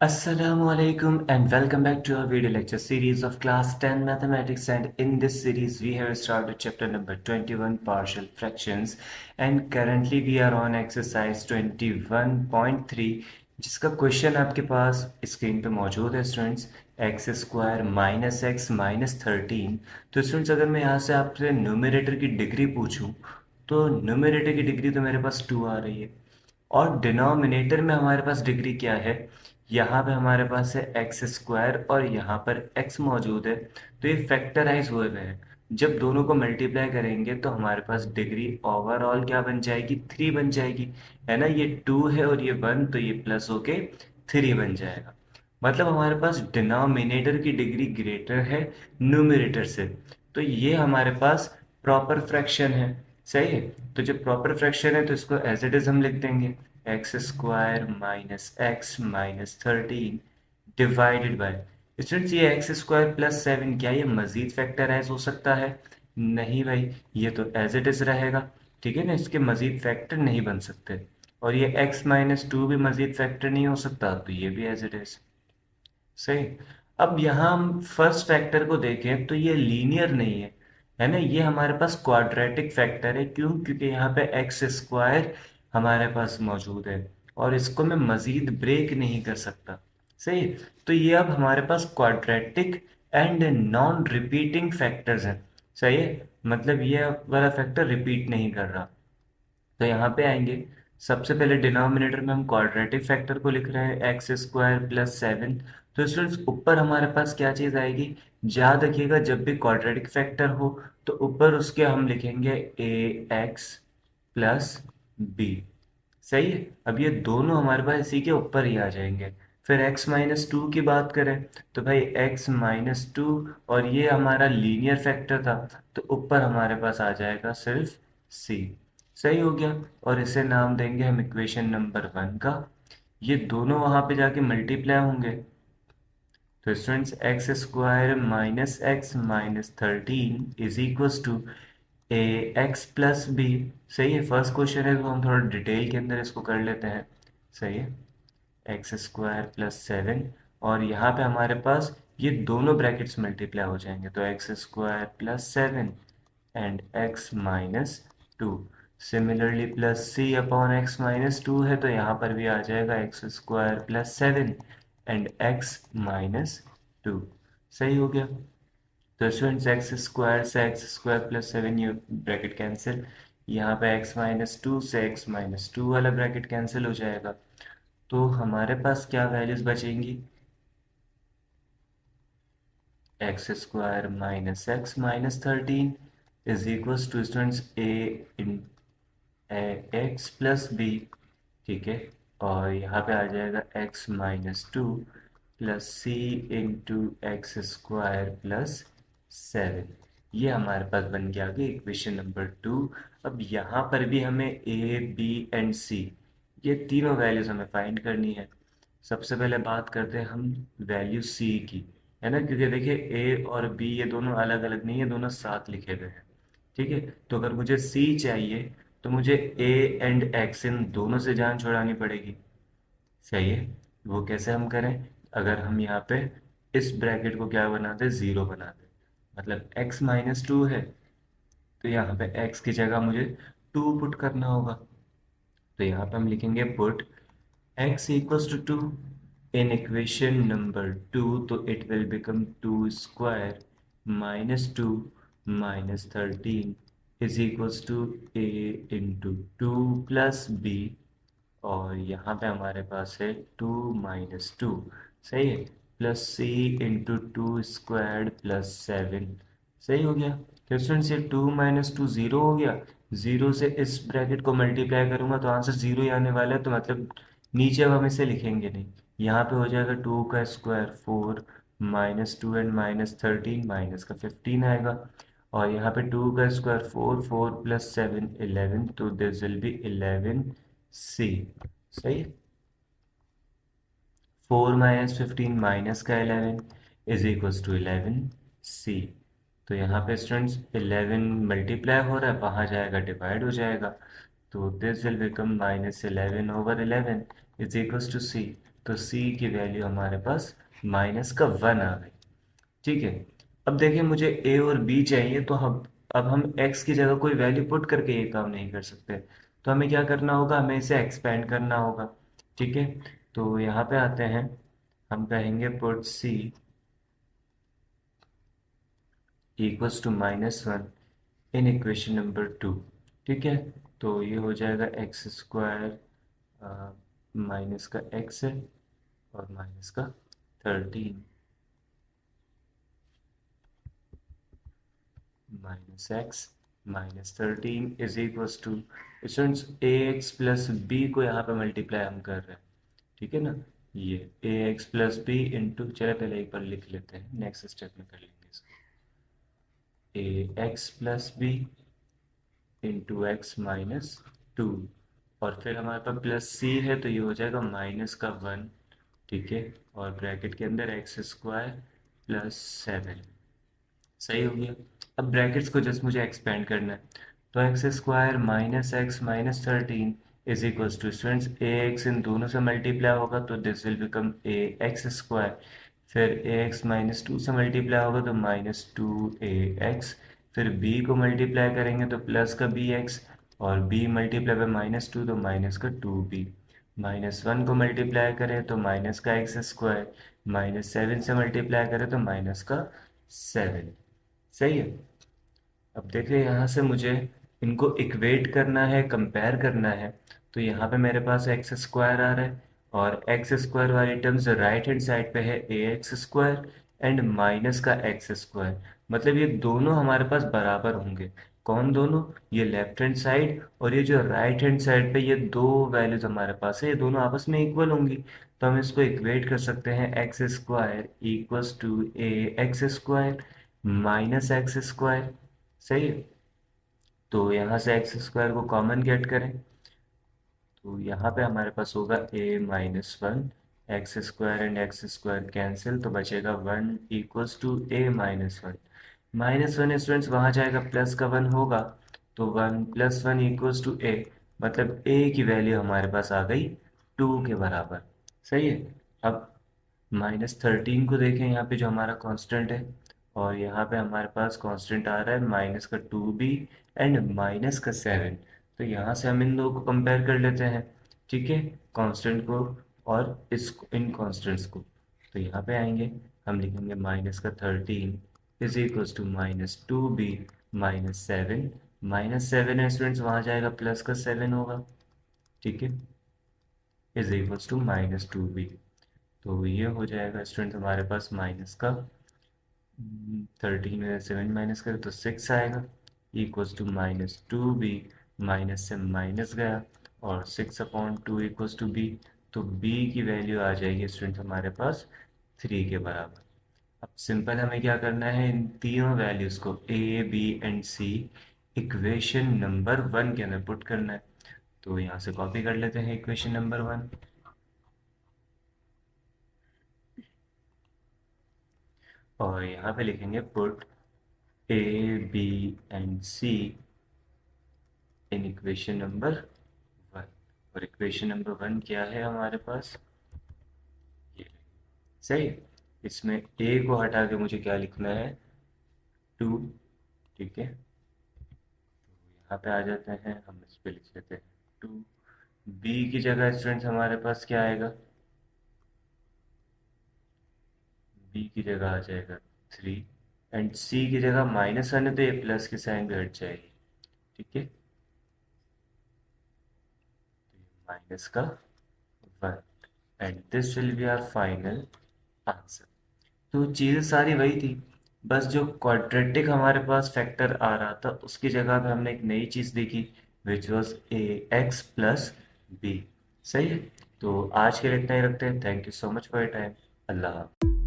Assalamualaikum and welcome back to our video lecture series of class 10 mathematics, and in this series we have started chapter number 21 partial fractions and currently we are on exercise 21.3 जिसका question आपके पास screen पे मौजूद है students. X square minus x minus 13। तो students अगर मैं यहाँ से आपसे न्यूमरेटर की डिग्री पूछूं तो न्यूमरेटर की डिग्री तो मेरे पास 2 आ रही है और डिनोमिनेटर में हमारे पास डिग्री क्या है। यहाँ पे हमारे पास है एक्स स्क्वायर और यहाँ पर एक्स मौजूद है, तो ये फैक्टराइज हुए हुए हैं। जब दोनों को मल्टीप्लाई करेंगे तो हमारे पास डिग्री ओवरऑल क्या बन जाएगी, 3 बन जाएगी, है ना। ये 2 है और ये 1, तो ये प्लस होके 3 बन जाएगा। मतलब हमारे पास डिनोमिनेटर की डिग्री ग्रेटर है न्यूमरेटर से, तो ये हमारे पास प्रॉपर फ्रैक्शन है। सही है, तो जब प्रॉपर फ्रैक्शन है तो इसको एज इट इज हम लिख देंगे x square minus x minus 13 divided by. Students ये एक्स स्क्वायर प्लस 7 क्या ये मजीद फैक्टराइज हो सकता है? नहीं भाई, ये तो एज इट इज रहेगा। ठीक है ना, इसके मजीद फैक्टर नहीं बन सकते। और ये x माइनस 2 भी मजीद फैक्टर नहीं हो सकता, तो ये भी एज इट इज। सही। अब यहाँ हम फर्स्ट फैक्टर को देखें तो ये लीनियर नहीं है ना, ये हमारे पास क्वाड्रेटिक फैक्टर है। क्यों? क्योंकि यहाँ पे एक्स स्क्वायर हमारे पास मौजूद है और इसको मैं मजीद ब्रेक नहीं कर सकता। सही। तो ये अब हमारे पास quadratic and non repeating factors हैं। सही है, मतलब ये वाला फैक्टर रिपीट नहीं कर रहा। तो यहाँ पे आएंगे, सबसे पहले डिनोमिनेटर में हम क्वाड्रेटिक फैक्टर को लिख रहे हैं एक्स स्क्वायर प्लस 7। तो स्टूडेंट्स ऊपर हमारे पास क्या चीज़ आएगी, याद रखिएगा जब भी क्वाड्रेटिक फैक्टर हो तो ऊपर उसके हम लिखेंगे ए एक्स प्लस बी। सही है, अब ये दोनों हमारे पास इसी के ऊपर ही आ जाएंगे। फिर x माइनस 2 की बात करें तो भाई x माइनस 2, और ये हमारा लीनियर फैक्टर था, तो ऊपर हमारे पास आ जाएगा सिर्फ c। सही हो गया, और इसे नाम देंगे हम इक्वेशन नंबर 1 का। ये दोनों वहां पे जाके मल्टीप्लाई होंगे, तो students X square minus x minus 13 is equals to A x plus B. सही है, फर्स्ट क्वेश्चन है तो हम थोड़ा डिटेल के अंदर इसको कर लेते हैं। सही है, एक्स स्क्वायर प्लस 7, और यहाँ पे हमारे पास ये दोनों ब्रैकेट्स मल्टीप्लाई हो जाएंगे, तो x square plus 7 and X minus 2। Similarly plus C upon X minus 2 है, तो यहाँ पर भी आ जाएगा X square plus 7 and X minus 2। सही हो गया, तो स्टूडेंट्स एक्स स्क्वायर से एक्स स्क्वायर प्लस 7 ये ब्रैकेट कैंसिल, यहाँ पे एक्स माइनस 2 से एक्स माइनस 2 वाला ब्रैकेट कैंसिल हो जाएगा। तो हमारे पास क्या वैल्यूज बचेंगी, x square minus x minus 13 is equals to students A in x plus B. ठीक है, और यहाँ पे आ जाएगा x minus 2 plus C into x square plus 7। ये हमारे पास बन गया आगे इक्वेशन नंबर 2। अब यहाँ पर भी हमें ए बी एंड सी, ये तीनों वैल्यूज हमें फाइंड करनी है। सबसे पहले बात करते हैं हम वैल्यू सी की, है ना, क्योंकि देखिए ए और बी ये दोनों अलग अलग नहीं है, दोनों साथ लिखे गए हैं। ठीक है, तो अगर मुझे सी चाहिए तो मुझे ए एंड एक्स इन दोनों से जान छुड़ानी पड़ेगी। सही है, वो कैसे हम करें, अगर हम यहाँ पे इस ब्रैकेट को क्या बना दे, जीरो बना दे, मतलब x माइनस 2 है, तो यहाँ पे x की जगह मुझे 2 पुट करना होगा। तो यहाँ पे हम लिखेंगे put x equals to 2 in equation number 2, तो it will become 2 square minus 2 minus 13 is equals to a into 2 plus b, और यहाँ पे हमारे पास है 2 माइनस 2। सही है, plus C into 2 squared plus 7। सही हो गया, तो स्टूडेंट्स ये 2 माइनस 2 जीरो हो गया, जीरो से इस ब्रैकेट को मल्टीप्लाई करूंगा तो आंसर जीरो ही आने वाला है, तो मतलब नीचे अब हम इसे लिखेंगे नहीं। यहाँ पे हो जाएगा 2 का square 4 minus 2 and minus 13, minus का 15 आएगा, और यहाँ पे 2 का स्क्वायर 4, 4 प्लस 7 11, तो दिस विल बी 11 सी। सही, 4 माइनस 15 माइनस का 11 इज इक्वल्स टू 11 सी। तो यहाँ पे स्टूडेंट्स 11 मल्टीप्लाई हो रहा है, वहाँ जाएगा डिवाइड हो जाएगा, तो this will become minus 11 over 11 is equals to C. तो c की वैल्यू हमारे पास -1 आ गई। ठीक है, अब देखिए मुझे a और b चाहिए, तो अब हम x की जगह कोई वैल्यू पुट करके ये काम नहीं कर सकते, तो हमें क्या करना होगा, हमें इसे एक्सपेंड करना होगा। ठीक है, तो यहाँ पे आते हैं, हम कहेंगे put c equals to -1 in equation number 2। ठीक है, तो ये हो जाएगा एक्स स्क्वायर माइनस का एक्स है और माइनस का 13 minus x minus 13 is equals to, students A x plus B को यहाँ पे मल्टीप्लाई हम कर रहे हैं। ठीक है ना, ये ए एक्स प्लस बी इंटू, चले पहले एक बार लिख लेते हैं, नेक्स्ट स्टेप में कर लेंगे इसको, A x plus B into x minus 2, और फिर हमारे पास प्लस सी है, तो ये हो जाएगा -1। ठीक है, और ब्रैकेट के अंदर एक्स स्क्वायर प्लस 7। सही हो गया। अब ब्रैकेट्स को जस्ट मुझे एक्सपेंड करना है, तो x square minus x minus 13 is equals to, students A x इन दोनों से मल्टीप्लाई होगा तो this will become A x square, फिर ए एक्स -2 से मल्टीप्लाई होगा तो -2 ax, फिर b को मल्टीप्लाई करेंगे तो प्लस का bx, और b मल्टीप्लाई बाय -2 तो माइनस का 2b, -1 को मल्टीप्लाई करें तो माइनस का एक्स स्क्वायर, -7 से मल्टीप्लाई करें तो माइनस का 7। सही है। अब देखिए यहाँ से मुझे इनको इक्वेट करना है, कंपेयर करना है, तो यहाँ पे मेरे पास एक्स स्क्वायर आ रहा है, और एक्स स्क्वायर वाली टर्म्स राइट हैंड साइड पे है ए एक्स स्क्वायर एंड माइनस का एक्स स्क्वायर, मतलब ये दोनों हमारे पास बराबर होंगे। कौन दोनों, ये लेफ्ट हैंड साइड और ये जो राइट हैंड साइड पे ये दो वैल्यूज हमारे पास है, ये दोनों आपस में इक्वल होंगी, तो हम इसको इक्वेट कर सकते हैं, X square equals to A x square minus X square. सही है, तो यहाँ से एक्स स्क्वायर को कॉमन गेट करें, तो यहाँ पे हमारे पास होगा a-1, X square and X square cancel, तो बचेगा 1 इक्वल्स टू a-1। -1 स्टूडेंट्स वहाँ जाएगा, प्लस का 1 होगा, तो 1 + 1 इक्वल्स टू a, मतलब a की वैल्यू हमारे पास आ गई 2 के बराबर। सही है। अब -13 को देखें, यहाँ पे जो हमारा कांस्टेंट है, और यहाँ पे हमारे पास कांस्टेंट आ रहा है माइनस का 2b एंड माइनस का 7, तो यहाँ से हम इन दो को कंपेयर कर लेते हैं। ठीक है, कांस्टेंट को और इस इन कांस्टेंट्स को, तो यहाँ पे आएंगे, हम लिखेंगे -13 इज इक्वल्स टू -2b -7, -7 है स्टूडेंट्स, वहाँ जाएगा प्लस का 7 होगा। ठीक है, इज इक्वल्स टू -2b, तो ये हो जाएगा स्टूडेंट हमारे पास माइनस का 13 में 7 माइनस करें तो 6 आएगा, इक्वल्स टू -2b, माइनस से माइनस गया और 6/2 इक्वल्स टू b, तो b की वैल्यू आ जाएगी स्टूडेंट हमारे पास 3 के बराबर। अब सिंपल हमें क्या करना है, इन तीनों वैल्यूज को a b and c equation number 1 के अंदर पुट करना है, तो यहाँ से कॉपी कर लेते हैं इक्वेशन नंबर 1, और यहाँ पे लिखेंगे put a b and c in equation number 1, और इक्वेशन नंबर 1 क्या है हमारे पास, ये। सही है, इसमें a को हटा के मुझे क्या लिखना है, 2। ठीक है, यहाँ पे आ जाते हैं, हम इस पे लिख लेते हैं 2, b की जगह स्टूडेंट्स हमारे पास क्या आएगा, b की जगह आ जाएगा 3, एंड c की जगह -1 है तो ये प्लस की साइन भी हट जाएगी। ठीक है, माइनस का 1, and this will be our final answer. तो चीज़ें सारी वही थी, बस जो क्वाड्रेटिक हमारे पास फैक्टर आ रहा था उसकी जगह पे हमने एक नई चीज़ देखी, which was A x plus B. सही है, तो आज के लिए इतना ही रखते हैं। Thank you so much for your time. अल्लाह हाफ़िज़।